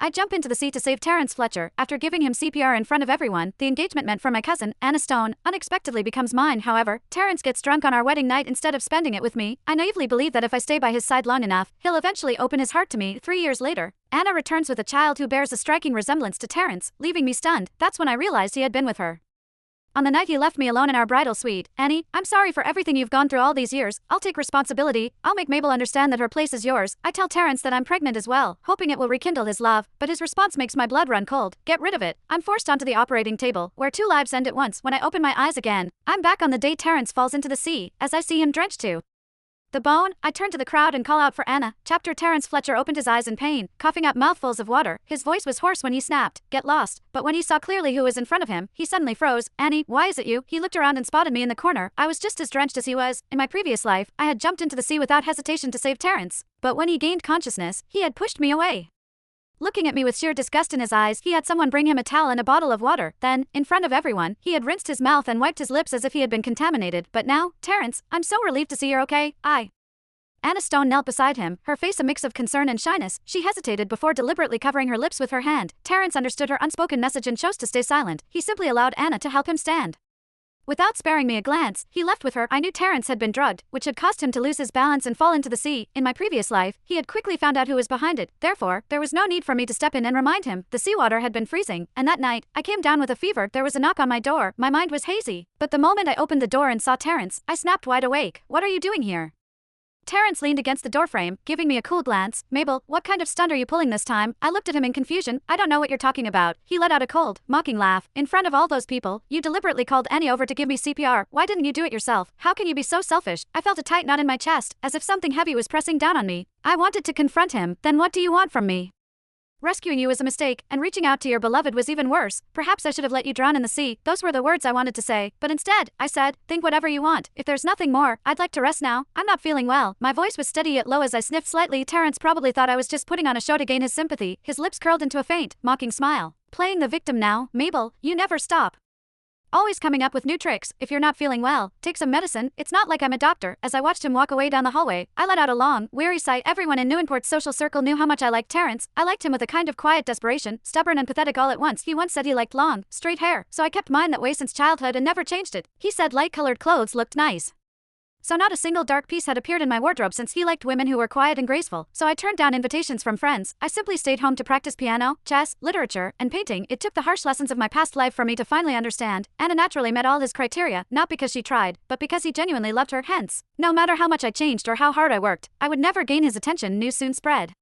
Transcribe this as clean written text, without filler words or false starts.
I jump into the sea to save Terrence Fletcher. After giving him CPR in front of everyone, the engagement meant for my cousin, Anna Stone, unexpectedly becomes mine. However, Terrence gets drunk on our wedding night instead of spending it with me. I naively believe that if I stay by his side long enough, he'll eventually open his heart to me. 3 years later, Anna returns with a child who bears a striking resemblance to Terrence, leaving me stunned. That's when I realized he had been with her. On the night he left me alone in our bridal suite, Annie, I'm sorry for everything you've gone through all these years. I'll take responsibility. I'll make Mabel understand that her place is yours. I tell Terrence that I'm pregnant as well, hoping it will rekindle his love, but his response makes my blood run cold. Get rid of it. I'm forced onto the operating table, where 2 lives end at once. When I open my eyes again, I'm back on the day Terrence falls into the sea, as I see him drenched to the bone. I turn to the crowd and call out for Anna. Terrence Fletcher opened his eyes in pain, coughing up mouthfuls of water. His voice was hoarse when he snapped, "Get lost." But when he saw clearly who was in front of him, he suddenly froze. "Annie, why is it you?" He looked around and spotted me in the corner. I was just as drenched as he was. In my previous life, I had jumped into the sea without hesitation to save Terrence. But when he gained consciousness, he had pushed me away. Looking at me with sheer disgust in his eyes, he had someone bring him a towel and a bottle of water. Then, in front of everyone, he had rinsed his mouth and wiped his lips as if he had been contaminated. But now, Terrence, I'm so relieved to see you're okay. Anna Stone knelt beside him, her face a mix of concern and shyness. She hesitated before deliberately covering her lips with her hand. Terrence understood her unspoken message and chose to stay silent. He simply allowed Anna to help him stand. Without sparing me a glance, he left with her. I knew Terrence had been drugged, which had caused him to lose his balance and fall into the sea. In my previous life, he had quickly found out who was behind it. Therefore, there was no need for me to step in and remind him. The seawater had been freezing, and that night, I came down with a fever. There was a knock on my door. My mind was hazy. But the moment I opened the door and saw Terrence, I snapped wide awake. "What are you doing here?" Terrence leaned against the doorframe, giving me a cool glance. "Mabel, what kind of stunt are you pulling this time?" I looked at him in confusion. "I don't know what you're talking about." He let out a cold, mocking laugh. "In front of all those people, you deliberately called Annie over to give me CPR. Why didn't you do it yourself? How can you be so selfish?" I felt a tight knot in my chest, as if something heavy was pressing down on me. I wanted to confront him. "Then what do you want from me? Rescuing you was a mistake, and reaching out to your beloved was even worse. Perhaps I should have let you drown in the sea." Those were the words I wanted to say, but instead, I said, "Think whatever you want. If there's nothing more, I'd like to rest now. I'm not feeling well." My voice was steady yet low as I sniffed slightly. Terrence probably thought I was just putting on a show to gain his sympathy. His lips curled into a faint, mocking smile. "Playing the victim now, Mabel, you never stop. Always coming up with new tricks. If you're not feeling well, take some medicine. It's not like I'm a doctor." As I watched him walk away down the hallway, I let out a long, weary sigh. Everyone in Newinport's social circle knew how much I liked Terrence. I liked him with a kind of quiet desperation, stubborn and pathetic all at once. He once said he liked long, straight hair, so I kept mine that way since childhood and never changed it. He said light-colored clothes looked nice, so not a single dark piece had appeared in my wardrobe since he liked women who were quiet and graceful. So I turned down invitations from friends. I simply stayed home to practice piano, chess, literature, and painting. It took the harsh lessons of my past life for me to finally understand. Anna naturally met all his criteria, not because she tried, but because he genuinely loved her. Hence, no matter how much I changed or how hard I worked, I would never gain his attention. News soon spread